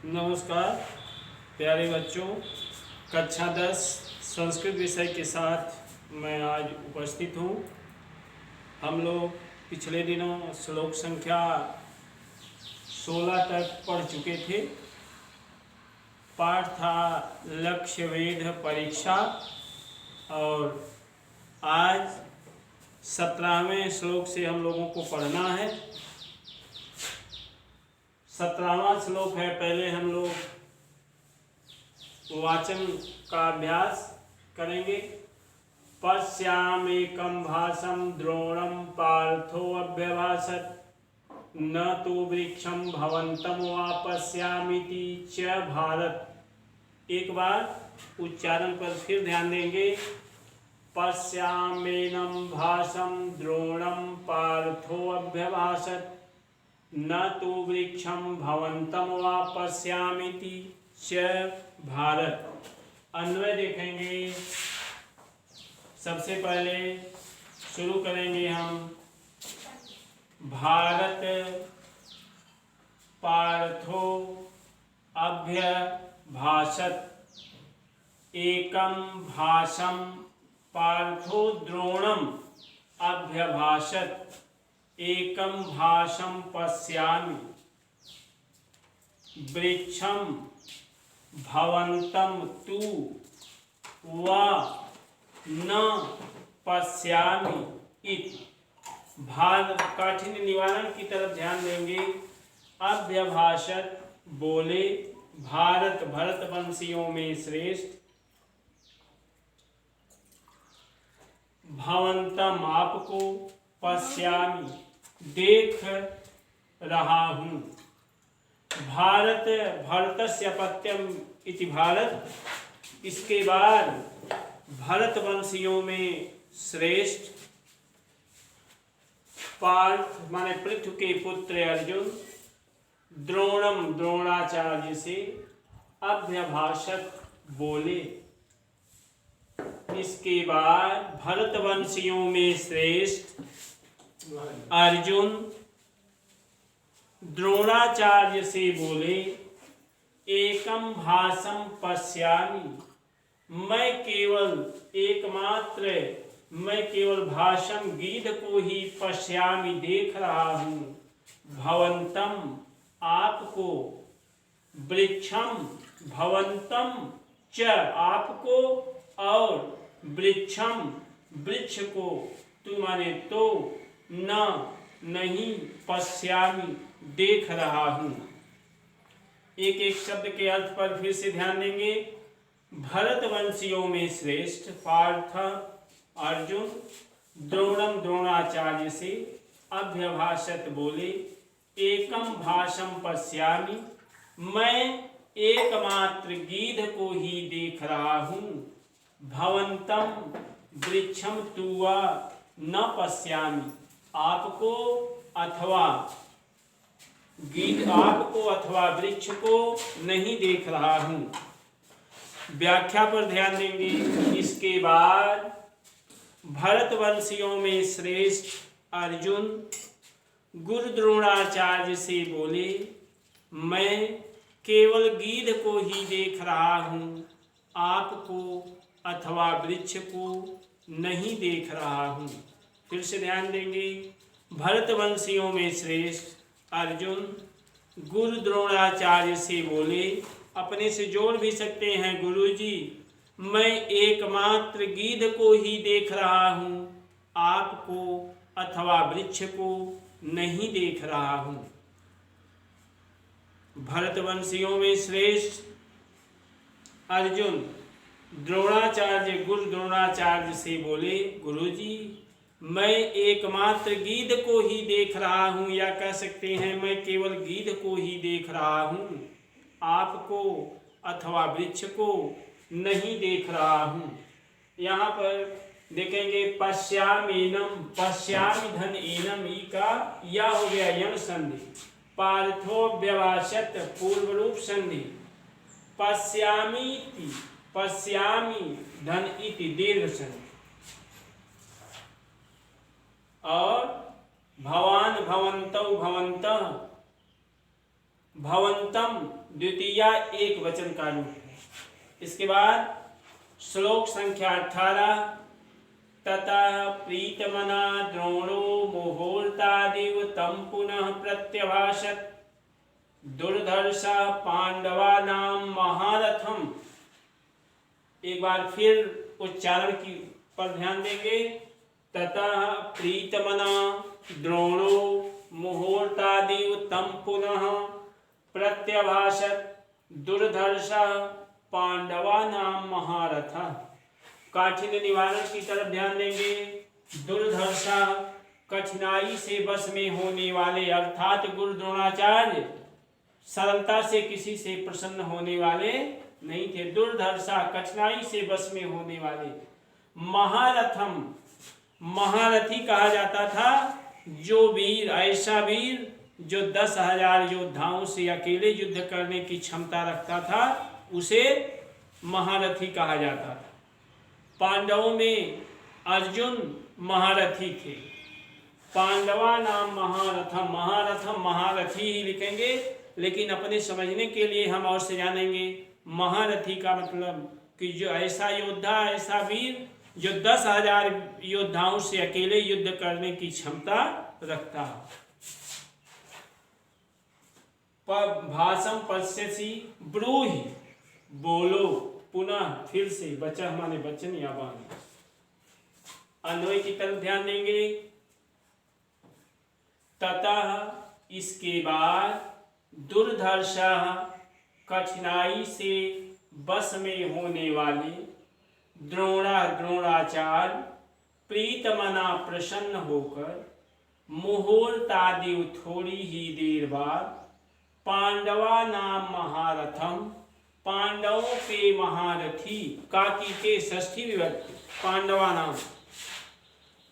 नमस्कार प्यारे बच्चों, कक्षा 10 संस्कृत विषय के साथ मैं आज उपस्थित हूँ। हम लोग पिछले दिनों श्लोक संख्या 16 तक पढ़ चुके थे। पाठ था लक्ष्य वेध परीक्षा और आज 17वें श्लोक से हम लोगों को पढ़ना है। 17वां श्लोक है। पहले हम लोग वाचन का अभ्यास करेंगे। पश्यामेकं भासं द्रोणं पार्थो अभ्यभाषत न तो वृक्षं भवन्तं वा पश्यामीति च भारत। एक बार उच्चारण पर फिर ध्यान देंगे। पश्यामेनं भासं द्रोणं पार्थो अभ्यभाषत न तो वृक्षं भवन्तं वा पश्यामीति च भारत। अन्वय देखेंगे। सबसे पहले शुरू करेंगे हम। भारत पार्थो अभ्यभाषत एकं भाषं पार्थो द्रोणम् अभ्यभाषत एकं भाषं पश्यामि वृक्षं भवन्तं तु वा न पश्यामि इति। काठिन्य निवारण की तरफ ध्यान देंगे। अभ्यभाषत बोले, भारत भरतवंशियों में श्रेष्ठ, भवन्तं आपको, पश्यामि देख रहा हूँ। भारत भरतस्य अपत्यम इति भारत। इसके बाद भरतवंशियों में श्रेष्ठ पार्थ माने पृथु के पुत्र अर्जुन, द्रोणम द्रोणाचार्य से अभ्यभाषत बोले। इसके बाद भरतवंशियों में श्रेष्ठ अर्जुन द्रोणाचार्य से बोले, एकम भाषम पश्यामि, मैं केवल भाषम गीध को ही पश्यामि देख रहा हूँ। भवन्तं आपको, वृक्षम भवन्तं च आपको और वृक्षम वृक्ष को, तू माने तो, न नहीं, पश्यामि देख रहा हूँ। एक एक शब्द के अर्थ पर फिर से ध्यान देंगे। भरतवंशियों में श्रेष्ठ पार्थ अर्जुन द्रोणम द्रोणाचार्य से अभ्यभाषत बोले, एकम भाषम पश्यामि, मैं एकमात्र गीध को ही देख रहा हूँ। भवन्तं वृक्षम तुवा न पश्यामि, आपको अथवा वृक्ष को नहीं देख रहा हूँ। व्याख्या पर ध्यान देंगे। इसके बाद भरतवंशियों में श्रेष्ठ अर्जुन गुरु द्रोणाचार्य से बोले, मैं केवल गीध को ही देख रहा हूँ, आपको अथवा वृक्ष को नहीं देख रहा हूँ। फिर से ध्यान देंगे। भरतवंशियों में श्रेष्ठ अर्जुन गुरु द्रोणाचार्य से बोले, अपने से जोड़ भी सकते हैं गुरुजी, मैं एकमात्र गीध को ही देख रहा हूँ, आपको अथवा वृक्ष को नहीं देख रहा हूँ। भरतवंशियों में श्रेष्ठ अर्जुन गुरु द्रोणाचार्य से बोले, गुरुजी, मैं एकमात्र गीध को ही देख रहा हूँ, या कह सकते हैं मैं केवल गीध को ही देख रहा हूँ, आपको अथवा वृक्ष को नहीं देख रहा हूँ। यहाँ पर देखेंगे पश्यामेनम, पश्यामि धन एनम, ई का या हो गया यण संधि। पार्थो व्यभाषत पूर्व रूप संधि। पश्यामीति, पश्यामि धन इति दीर्घ संधि। और भवान भवन्तौ भवन्तः भवंतम द्वितीया एक वचन का रूप है। इसके बाद श्लोक संख्या 18, ततः प्रीतमना द्रोणो मुहूर्तादिव तम पुनः प्रत्यभाषत दुर्धर्षा पांडवानां महारथम। एक बार फिर उच्चारण की पर ध्यान देंगे। ततः प्रीतमना द्रोणो मुहूर्तादिव तम पुनः प्रत्यभाषत दुर्धर्षा पांडवानां महारथा। काठिन्य निवारण की तरफ ध्यान देंगे। दुर्धर्षा कठिनाई से बस में होने वाले, अर्थात गुरु द्रोणाचार्य सरलता से किसी से प्रसन्न होने वाले नहीं थे। दुर्धर्षा कठिनाई से बस में होने वाले। महारथम महारथी कहा जाता था जो वीर, ऐसा वीर जो 10,000 योद्धाओं से अकेले युद्ध करने की क्षमता रखता था, उसे महारथी कहा जाता था। पांडवों में अर्जुन महारथी थे। पांडवा नाम महारथम, महारथम महारथी ही लिखेंगे, लेकिन अपने समझने के लिए हम और से जानेंगे। महारथी का मतलब कि जो ऐसा योद्धा, ऐसा वीर जो 10,000 योद्धाओं से अकेले युद्ध करने की क्षमता रखता है। भाषम पश्यसि ब्रूहि, बोलो पुनः फिर से, बचा माने वचन या वाणी। अन्वय की तरफ ध्यान देंगे। ततः इसके बाद दुर्धर्षा कठिनाई से बस में होने वाले द्रोणाचार्य प्रीतमना प्रसन्न होकर मुहूर्तादि थोड़ी ही देर बाद पांडवा नाम महारथम, पांडवों के महारथी, काकी के षष्ठी विभक्ति, पांडवा नाम,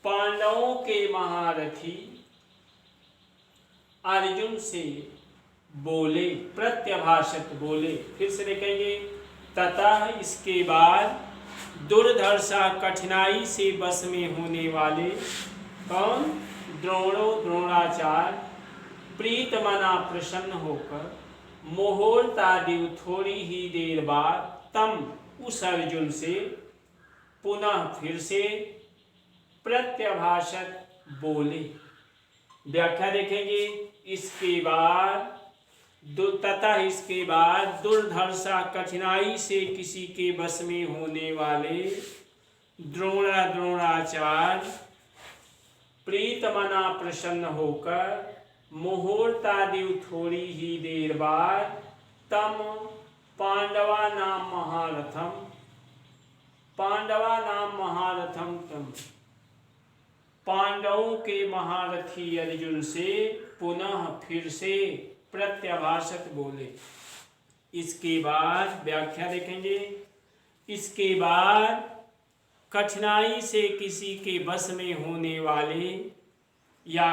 पांडवों के महारथी अर्जुन से बोले, प्रत्यभाषित बोले। फिर से देखेंगे। ततः इसके बाद दुर्धर्षा कठिनाई से बस में होने वाले कौन? द्रोणाचार्य प्रीतमना प्रसन्न होकर मुहूर्तादि थोड़ी ही देर बाद तम उस अर्जुन से पुनः फिर से प्रत्यभाषित बोले। व्याख्या देखेंगे। इसके बाद तथा इसके बाद दुर्धर्षा कठिनाई से किसी के बस में होने वाले द्रोणाचार्य प्रीतमना प्रसन्न होकर मुहूर्तादि थोड़ी ही देर बाद तम पांडवा नाम महारथम, पांडवा नाम महारथम तम, पांडवों के महारथी अर्जुन से पुनः फिर से प्रत्यभाषित बोले। इसके बाद व्याख्या देखेंगे। इसके बाद कठिनाई से किसी के बस में होने वाले या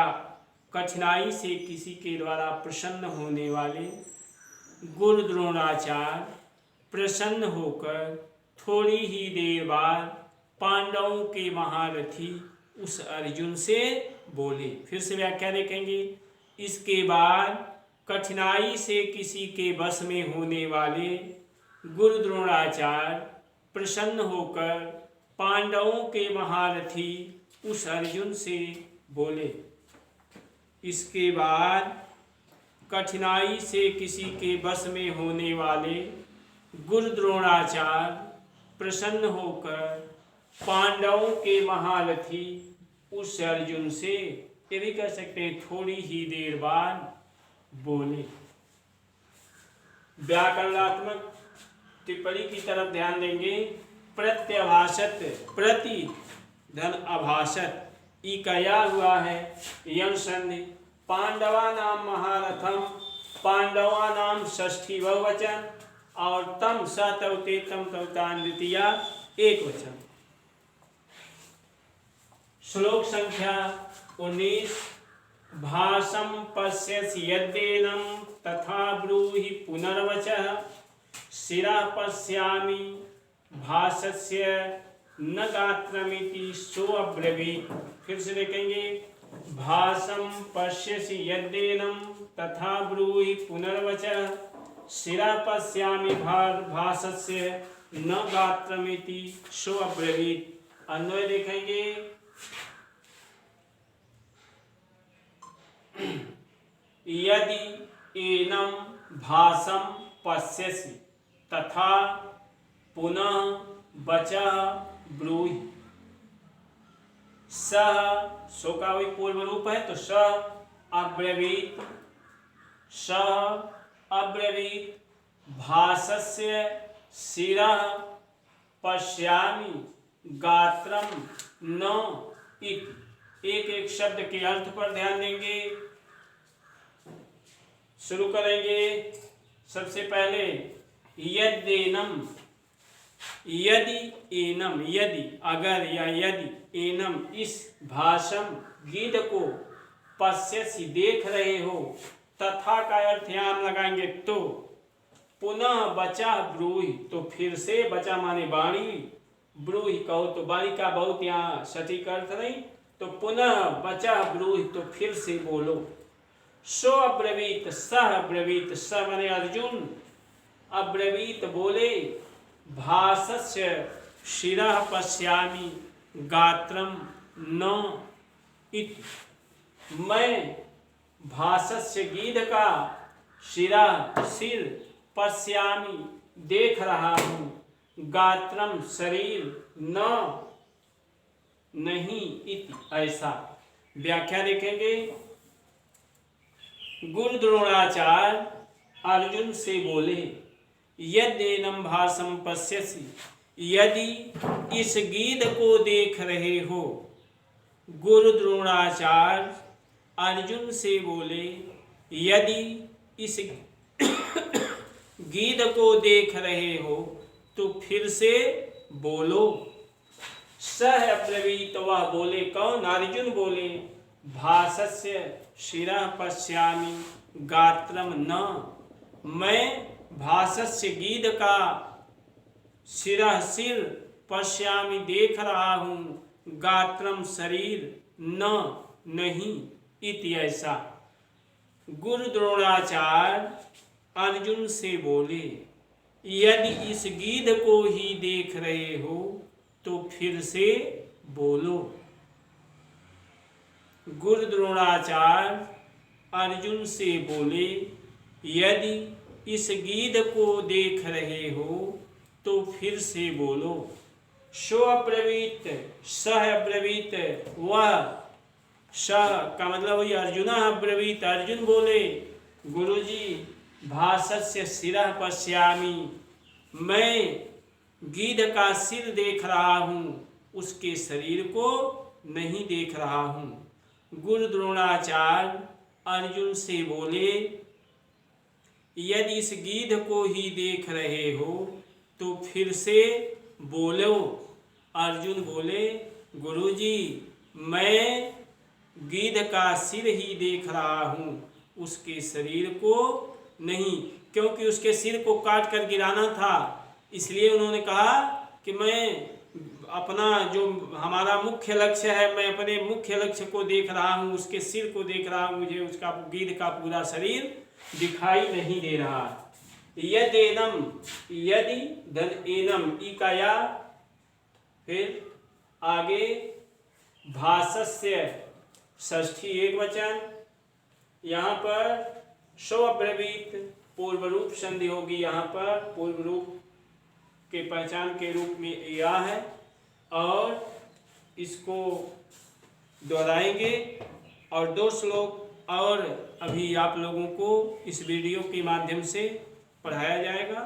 कठिनाई से किसी के द्वारा प्रसन्न होने वाले गुरु द्रोणाचार्य प्रसन्न होकर थोड़ी ही देर बाद पांडवों के महारथी उस अर्जुन से बोले। फिर से व्याख्या देखेंगे। इसके बाद कठिनाई से किसी के बस में होने वाले गुरु द्रोणाचार्य प्रसन्न होकर पांडवों के महारथी उस अर्जुन से बोले। इसके बाद कठिनाई से किसी के बस में होने वाले गुरु द्रोणाचार्य प्रसन्न होकर पांडवों के महारथी उस अर्जुन से, ये भी कह सकते हैं, थोड़ी ही देर बाद बोले। व्याकरणात्मक टिप्पणी की तरफ ध्यान देंगे। प्रत्यभाषित, प्रति धन अभाषित, इकया हुआ है यम संधि। पांडवा नाम महारथम, पांडवा नाम षष्ठी बहुवचन, और तम सतवते तम तवतान द्वितीया एक वचन। श्लोक संख्या 19। भाषम पश्यसि यद्देनं तथा ब्रूहि पुनर्वचः, शिरा पश्यामि भाषस्य न गात्रमिति सोऽब्रवीत्। फिर से देखेंगे। भासं पश्यसि यद्देनं तथा ब्रूहि पुनर्वचः शिरा पश्यामि भासस्य न गात्रमिति सो अब्रवीत। अन्वय देखेंगे। यदि एनं भासं पश्यसि तथा पुनः वचः ब्रूहि। सः सो का वही पूर्व रूप है, तो सः अब्रवीत, सः अब्रवीत भासस्य शिरः पश्यामि गात्रम न इति। एक एक शब्द के अर्थ पर ध्यान देंगे। शुरू करेंगे। सबसे पहले यद्देनम, यदि एनम, यदि अगर या यदि एनम इस भाषम गीध को पश्यसि देख रहे हो, तथा का अर्थ यहाँ लगाएंगे तो, पुनः बचा ब्रूहि तो फिर से, बचा माने बाणी, ब्रूहि कहो तो बाणी का बहुत यहाँ सटीक अर्थ नहीं, तो पुनः बचा ब्रूहि तो फिर से बोलो। सो अब्रवीत, सह अब्रवीत, सह माने अर्जुन, अब्रवीत बोले, भासस्य शिरः पश्यामि गात्रम न इति। मैं भासस्य गीध का शिरः सिर पश्यामि देख रहा हूँ, गात्रम शरीर, न नहीं इति ऐसा। व्याख्या देखेंगे। गुरु द्रोणाचार्य अर्जुन से बोले, यद्देनम भासम पश्यसि, यदि इस गीध को देख रहे हो। गुरु द्रोणाचार्य अर्जुन से बोले, यदि इस गीध को देख रहे हो तो फिर से बोलो। सह अब्रवीत, वह बोले, कौन? अर्जुन बोले, भासस्य शिरः पश्यामि गात्रम न, मैं भासस्य गीध का शिरः सिर पश्यामि देख रहा हूँ, गात्रम शरीर, न नहीं इति ऐसा। गुरु द्रोणाचार्य अर्जुन से बोले, यदि इस गीध को ही देख रहे हो तो फिर से बोलो। गुरु द्रोणाचार्य अर्जुन से बोले, यदि इस गीध को देख रहे हो तो फिर से बोलो। सो अब्रवीत, सह अब्रवीत, वह, सह का मतलब वही अर्जुन अब्रवीत, अर्जुन बोले, गुरुजी भासस्य शिरः पश्यामि, मैं गीध का सिर देख रहा हूँ, उसके शरीर को नहीं देख रहा हूँ। गुरु द्रोणाचार्य अर्जुन से बोले, यदि इस गीध को ही देख रहे हो तो फिर से बोलो। अर्जुन बोले, गुरुजी मैं गीध का सिर ही देख रहा हूँ, उसके शरीर को नहीं, क्योंकि उसके सिर को काट कर गिराना था, इसलिए उन्होंने कहा कि मैं अपना जो हमारा मुख्य लक्ष्य है, मैं अपने मुख्य लक्ष्य को देख रहा हूँ, उसके सिर को देख रहा हूँ, मुझे उसका गीध का पूरा शरीर दिखाई नहीं दे रहा। यदेनम, यदि धन एनम, ई का या, फिर आगे भासस्य षष्ठी एक वचन, यहाँ पर सो अब्रवीत पूर्व रूप संधि होगी, यहाँ पर पूर्व रूप के पहचान के रूप में या है, और इसको दोहराएंगे और 2 श्लोक और अभी आप लोगों को इस वीडियो के माध्यम से पढ़ाया जाएगा।